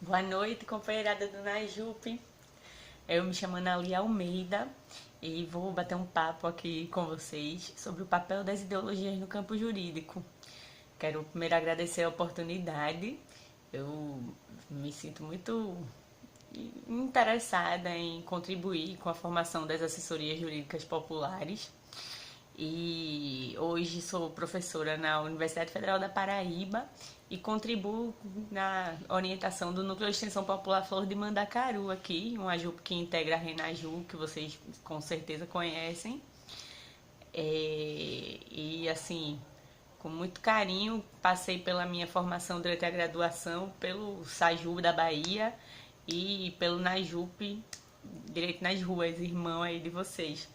Boa noite, companheirada do Najup. Eu me chamo Analia Almeida e vou bater um papo aqui com vocês sobre o papel das ideologias no campo jurídico. Quero primeiro agradecer a oportunidade. Eu me sinto muito interessada em contribuir com a formação das assessorias jurídicas populares e hoje sou professora na Universidade Federal da Paraíba e contribuo na orientação do Núcleo de Extensão Popular Flor de Mandacaru aqui, um AJUP que integra a Renaju, que vocês com certeza conhecem. E assim, com muito carinho, passei pela minha formação durante a graduação pelo SAJU da Bahia e pelo NAJUP, Direito nas Ruas, irmão aí de vocês.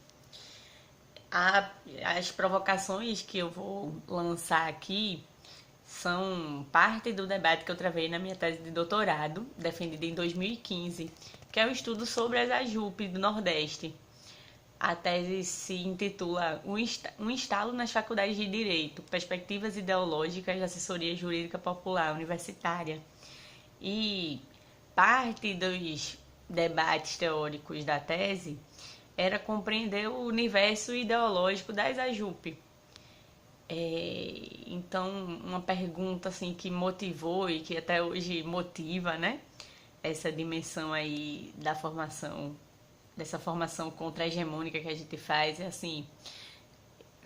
As provocações que eu vou lançar aqui são parte do debate que eu travei na minha tese de doutorado, defendida em 2015, que é o estudo sobre as AJUP do Nordeste. A tese se intitula Um Instalo nas Faculdades de Direito, Perspectivas Ideológicas da Assessoria Jurídica Popular Universitária. E parte dos debates teóricos da tese era compreender o universo ideológico das AJUP. Então, uma pergunta assim que motivou e que até hoje motiva, né? Essa dimensão aí da formação, dessa formação contra-hegemônica que a gente faz, é assim,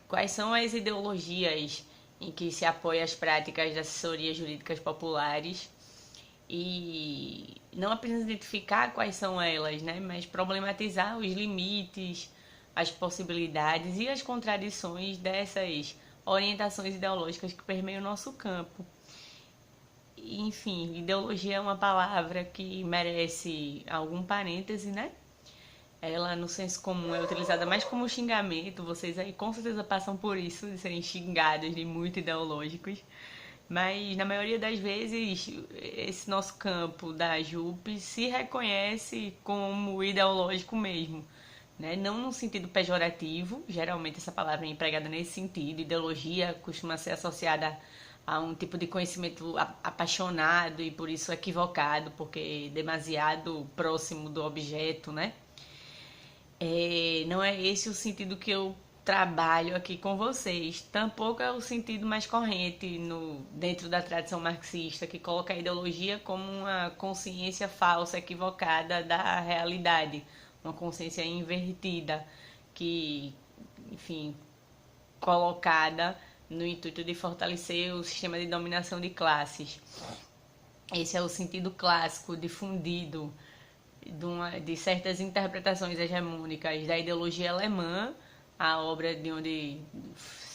quais são as ideologias em que se apoia as práticas das assessorias jurídicas populares e não apenas identificar quais são elas, né, mas problematizar os limites, as possibilidades e as contradições dessas orientações ideológicas que permeiam o nosso campo. Enfim, ideologia é uma palavra que merece algum parêntese, né? Ela, no senso comum, é utilizada mais como xingamento. Vocês aí com certeza passam por isso, de serem xingados de muito ideológicos. Mas, na maioria das vezes, esse nosso campo da JUP se reconhece como ideológico mesmo. Né? Não no sentido pejorativo, geralmente essa palavra é empregada nesse sentido. Ideologia costuma ser associada a um tipo de conhecimento apaixonado e por isso equivocado, porque é demasiado próximo do objeto, né? Não é esse o sentido que eu trabalho aqui com vocês. Tampouco é o sentido mais corrente dentro da tradição marxista, que coloca a ideologia como uma consciência falsa, equivocada da realidade, uma consciência invertida, que, enfim, colocada no intuito de fortalecer o sistema de dominação de classes. Esse é o sentido clássico difundido de certas interpretações hegemônicas da ideologia alemã, a obra de onde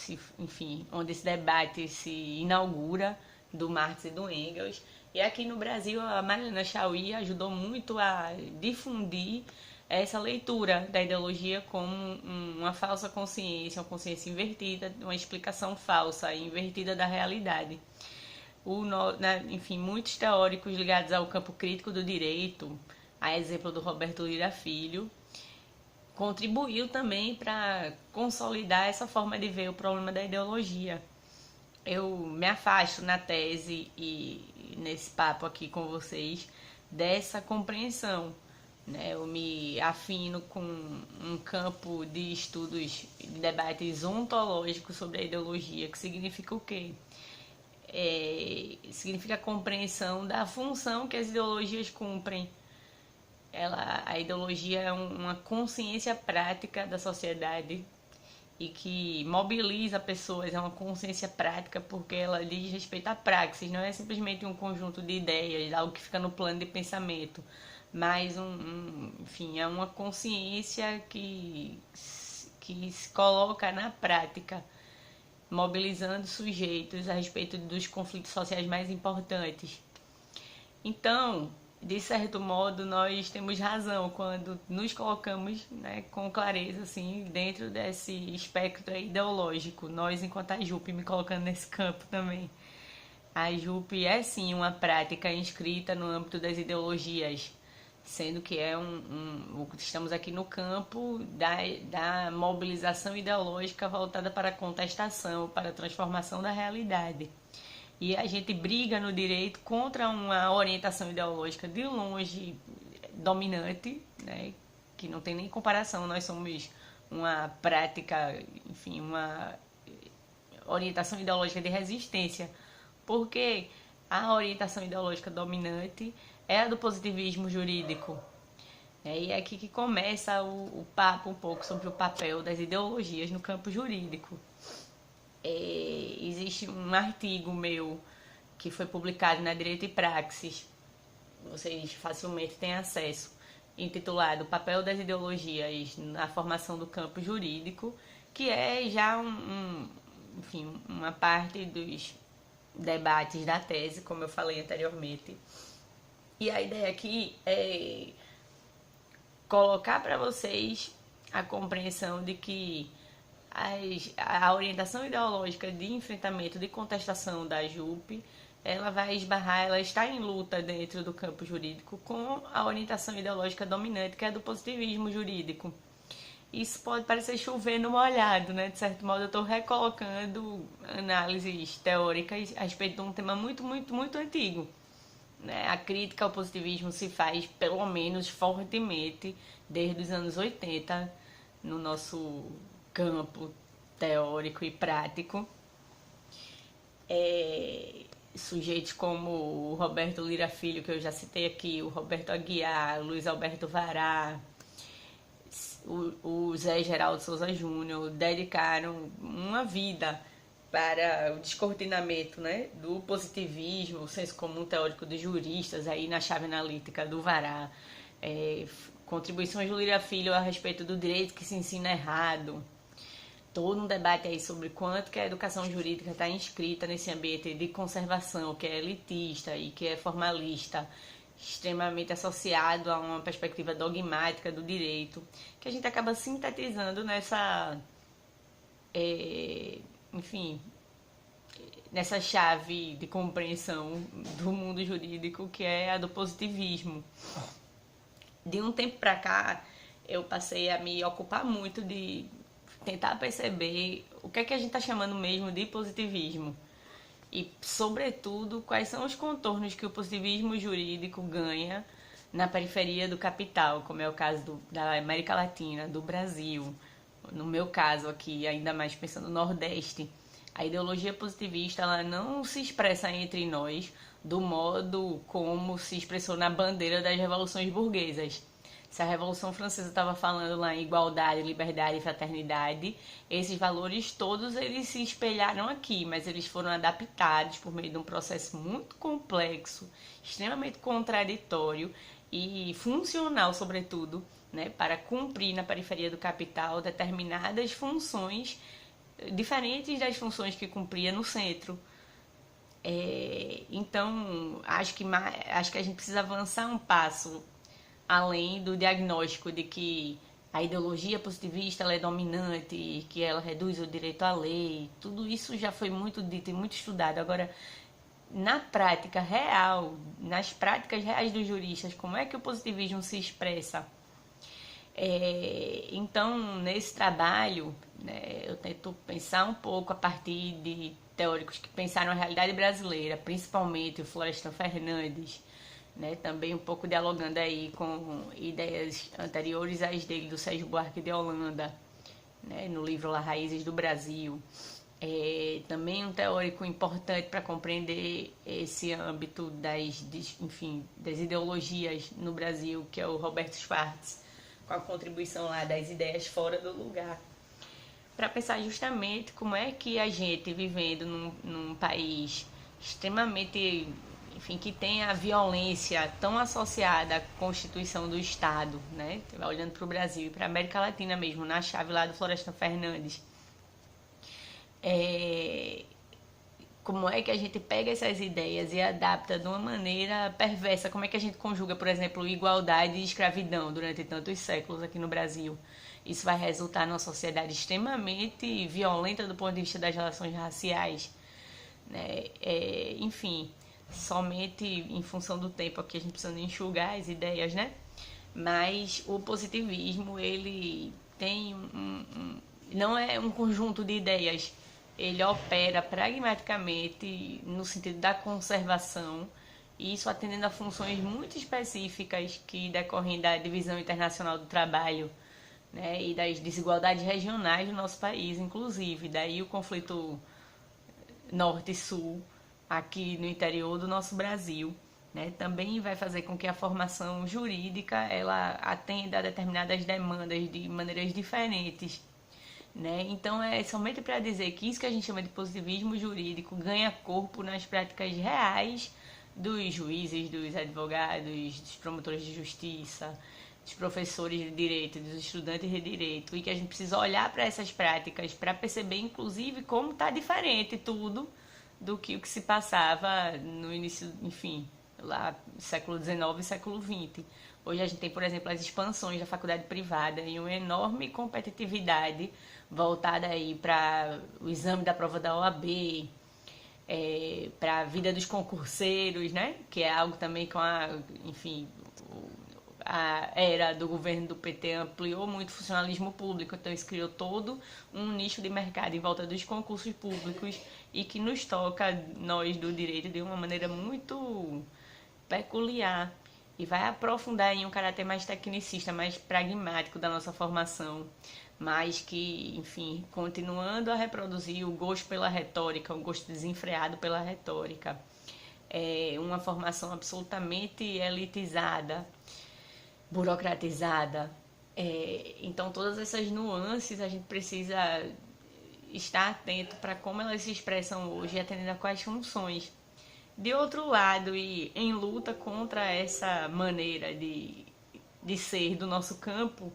esse debate se inaugura, do Marx e do Engels. E aqui no Brasil, a Mariana Chauí ajudou muito a difundir essa leitura da ideologia como uma falsa consciência, uma consciência invertida, uma explicação falsa e invertida da realidade. Enfim, muitos teóricos ligados ao campo crítico do direito, a exemplo do Roberto Lira Filho, contribuiu também para consolidar essa forma de ver o problema da ideologia. Eu me afasto na tese e nesse papo aqui com vocês dessa compreensão. Né? Eu me afino com um campo de estudos, de debates ontológicos sobre a ideologia, que significa o quê? Significa a compreensão da função que as ideologias cumprem. A ideologia é uma consciência prática da sociedade e que mobiliza pessoas, é uma consciência prática porque ela diz respeito à praxis, não é simplesmente um conjunto de ideias, algo que fica no plano de pensamento, mas enfim, é uma consciência que se coloca na prática, mobilizando sujeitos a respeito dos conflitos sociais mais importantes. Então, de certo modo, nós temos razão quando nos colocamos, né, com clareza assim, dentro desse espectro ideológico. Nós, enquanto a JUP, me colocando nesse campo também. A JUP é sim uma prática inscrita no âmbito das ideologias, sendo que estamos aqui no campo da mobilização ideológica voltada para a contestação, para a transformação da realidade. E a gente briga no direito contra uma orientação ideológica de longe dominante, né? Que não tem nem comparação. Nós somos uma prática, enfim, uma orientação ideológica de resistência, porque a orientação ideológica dominante é a do positivismo jurídico. E é aqui que começa o papo um pouco sobre o papel das ideologias no campo jurídico. Existe um artigo meu que foi publicado na Direito e Praxis, vocês facilmente têm acesso, intitulado Papel das Ideologias na Formação do Campo Jurídico, que é já enfim, uma parte dos debates da tese, como eu falei anteriormente. E a ideia aqui é colocar para vocês a compreensão de que a orientação ideológica de enfrentamento, de contestação da JUP, ela vai esbarrar, ela está em luta dentro do campo jurídico com a orientação ideológica dominante, que é do positivismo jurídico. Isso pode parecer chover no molhado, né? De certo modo, eu estou recolocando análises teóricas a respeito de um tema muito, muito, muito antigo. Né? A crítica ao positivismo se faz, pelo menos, fortemente desde os anos 80, no nosso campo teórico e prático. Sujeitos como o Roberto Lira Filho, que eu já citei aqui, o Roberto Aguiar, o Luiz Alberto Vará, o Zé Geraldo Souza Júnior, dedicaram uma vida para o descortinamento, né, do positivismo, o senso comum teórico dos juristas, aí na chave analítica do Vará, contribuições do Lira Filho a respeito do direito que se ensina errado, todo um debate aí sobre quanto que a educação jurídica está inscrita nesse ambiente de conservação, que é elitista e que é formalista, extremamente associado a uma perspectiva dogmática do direito, que a gente acaba sintetizando nessa, enfim, nessa chave de compreensão do mundo jurídico, que é a do positivismo. De um tempo para cá, eu passei a me ocupar muito de tentar perceber o que é que a gente está chamando mesmo de positivismo e, sobretudo, quais são os contornos que o positivismo jurídico ganha na periferia do capital, como é o caso da América Latina, do Brasil. No meu caso aqui, ainda mais pensando no Nordeste, a ideologia positivista ela não se expressa entre nós do modo como se expressou na bandeira das revoluções burguesas. Se a Revolução Francesa estava falando lá em igualdade, liberdade e fraternidade, esses valores todos eles se espelharam aqui, mas eles foram adaptados por meio de um processo muito complexo, extremamente contraditório e funcional, sobretudo, né, para cumprir na periferia do capital determinadas funções diferentes das funções que cumpria no centro. Então, acho que a gente precisa avançar um passo além do diagnóstico de que a ideologia positivista ela é dominante, que ela reduz o direito à lei. Tudo isso já foi muito dito e muito estudado. Agora, na prática real, nas práticas reais dos juristas, como é que o positivismo se expressa? Então, nesse trabalho, né, eu tento pensar um pouco a partir de teóricos que pensaram a realidade brasileira, principalmente o Florestan Fernandes, né, também um pouco dialogando aí com ideias anteriores às dele, do Sérgio Buarque de Holanda, né, no livro Las Raízes do Brasil. Também um teórico importante para compreender esse âmbito das ideologias no Brasil, que é o Roberto Schwartz, com a contribuição lá das ideias fora do lugar, para pensar justamente como é que a gente, vivendo num país extremamente, enfim, que tem a violência tão associada à constituição do Estado, né? Olhando para o Brasil e para a América Latina mesmo, na chave lá do Florestan Fernandes, como é que a gente pega essas ideias e adapta de uma maneira perversa? Como é que a gente conjuga, por exemplo, igualdade e escravidão durante tantos séculos aqui no Brasil? Isso vai resultar numa sociedade extremamente violenta do ponto de vista das relações raciais, né? Enfim, somente em função do tempo aqui a gente precisa enxugar as ideias, né? Mas o positivismo, ele tem não é um conjunto de ideias ele opera pragmaticamente no sentido da conservação, e isso atendendo a funções muito específicas que decorrem da divisão internacional do trabalho, né, e das desigualdades regionais do nosso país, inclusive. Daí o conflito norte e sul aqui no interior do nosso Brasil, né, também vai fazer com que a formação jurídica ela atenda a determinadas demandas de maneiras diferentes, né? Então é somente para dizer que isso que a gente chama de positivismo jurídico ganha corpo nas práticas reais dos juízes, dos advogados, dos promotores de justiça, dos professores de direito, dos estudantes de direito, e que a gente precisa olhar para essas práticas para perceber, inclusive, como está diferente tudo do que o que se passava no início, enfim, lá século XIX e século XX. Hoje a gente tem, por exemplo, as expansões da faculdade privada e uma enorme competitividade voltada aí para o exame da prova da OAB, para a vida dos concurseiros, né? Que é algo também com enfim, a era do governo do PT ampliou muito o funcionalismo público, então isso criou todo um nicho de mercado em volta dos concursos públicos e que nos toca, nós do direito, de uma maneira muito peculiar e vai aprofundar em um caráter mais tecnicista, mais pragmático da nossa formação, mas que, enfim, continuando a reproduzir o gosto pela retórica, o gosto desenfreado pela retórica, uma formação absolutamente elitizada, burocratizada. Então, todas essas nuances a gente precisa estar atento para como elas se expressam hoje e atendendo a quais funções. De outro lado, e em luta contra essa maneira de ser do nosso campo,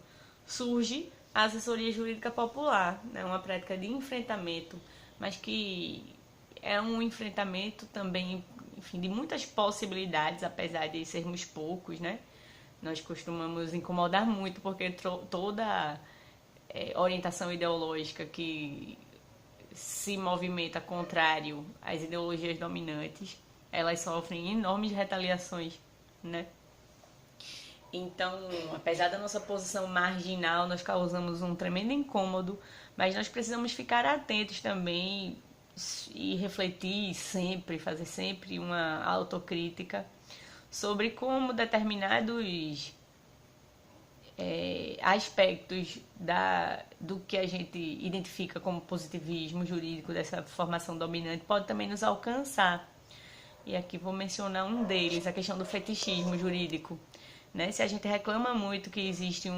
surge a assessoria jurídica popular, né? Uma prática de enfrentamento, mas que é um enfrentamento também, enfim, de muitas possibilidades, apesar de sermos poucos, né? Nós costumamos incomodar muito porque toda orientação ideológica que se movimenta contrário às ideologias dominantes, elas sofrem enormes retaliações, né? Então, apesar da nossa posição marginal, nós causamos um tremendo incômodo, mas nós precisamos ficar atentos também e refletir sempre, fazer sempre uma autocrítica sobre como determinados aspectos do que a gente identifica como positivismo jurídico dessa formação dominante pode também nos alcançar. E aqui vou mencionar um deles, a questão do fetichismo jurídico. Né? Se a gente reclama muito que existe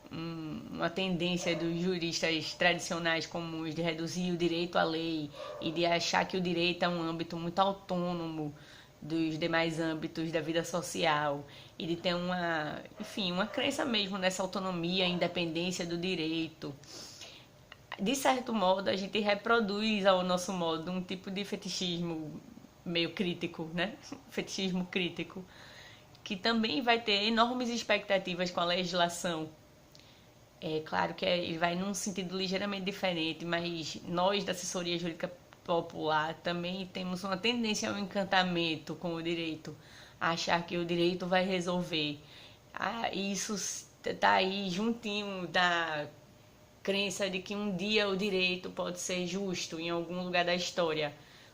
uma tendência dos juristas tradicionais comuns de reduzir o direito à lei e de achar que o direito é um âmbito muito autônomo dos demais âmbitos da vida social e de ter uma crença mesmo nessa autonomia, independência do direito. De certo modo, a gente reproduz ao nosso modo um tipo de fetichismo meio crítico, né? Fetichismo crítico, que também vai ter enormes expectativas com a legislação. É claro que ele vai num sentido ligeiramente diferente, mas nós da assessoria jurídica popular também temos uma tendência ao encantamento com o direito, a achar que o direito vai resolver. Isso está aí juntinho da crença de que um dia o direito pode ser justo em algum lugar da história.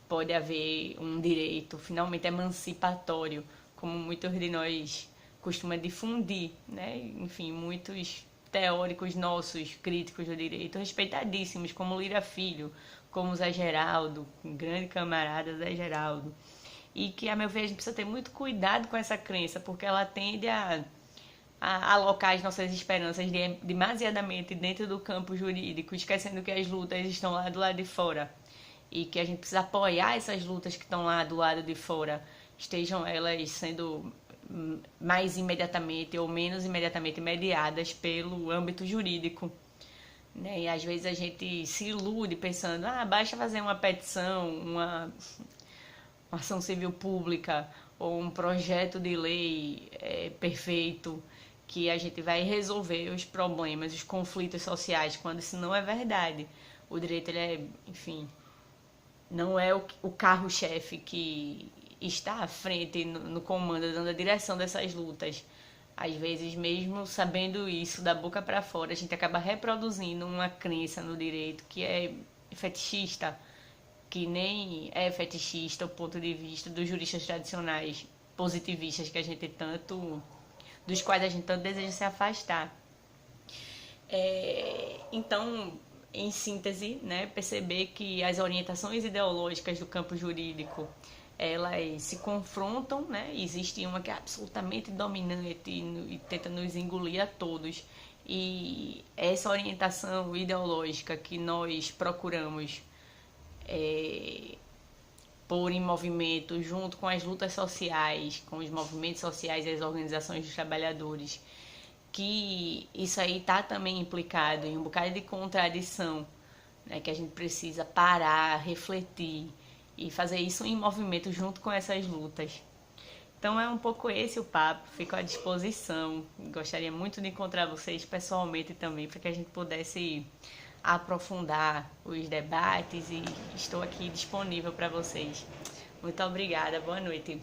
Pode haver um direito finalmente emancipatório, como muitos de nós costumam difundir, né? Enfim, muitos teóricos nossos, críticos do direito, respeitadíssimos, como Lira Filho, como Zé Geraldo, um grande camarada Zé Geraldo. E que, a meu ver, a gente precisa ter muito cuidado com essa crença, porque ela tende a alocar as nossas esperanças demasiadamente dentro do campo jurídico, esquecendo que as lutas estão lá do lado de fora. E que a gente precisa apoiar essas lutas que estão lá do lado de fora, estejam elas sendo mais imediatamente ou menos imediatamente mediadas pelo âmbito jurídico. Né? E às vezes a gente se ilude pensando, basta fazer uma petição, uma ação civil pública ou um projeto de lei perfeito que a gente vai resolver os problemas, os conflitos sociais, quando isso não é verdade. O direito, ele enfim, não é o carro-chefe que está à frente, no comando, dando a direção dessas lutas. Às vezes, mesmo sabendo isso da boca para fora, a gente acaba reproduzindo uma crença no direito que é fetichista, que nem é fetichista o ponto de vista dos juristas tradicionais positivistas que a gente tanto, dos quais a gente tanto deseja se afastar. Então, em síntese, né, perceber que as orientações ideológicas do campo jurídico elas se confrontam, né? Existe uma que é absolutamente dominante e tenta nos engolir a todos. E essa orientação ideológica que nós procuramos pôr em movimento junto com as lutas sociais, com os movimentos sociais e as organizações dos trabalhadores, que isso aí está também implicado em um bocado de contradição, né, que a gente precisa parar, refletir e fazer isso em movimento junto com essas lutas. Então é um pouco esse o papo, fico à disposição. Gostaria muito de encontrar vocês pessoalmente também, para que a gente pudesse aprofundar os debates e estou aqui disponível para vocês. Muito obrigada, boa noite.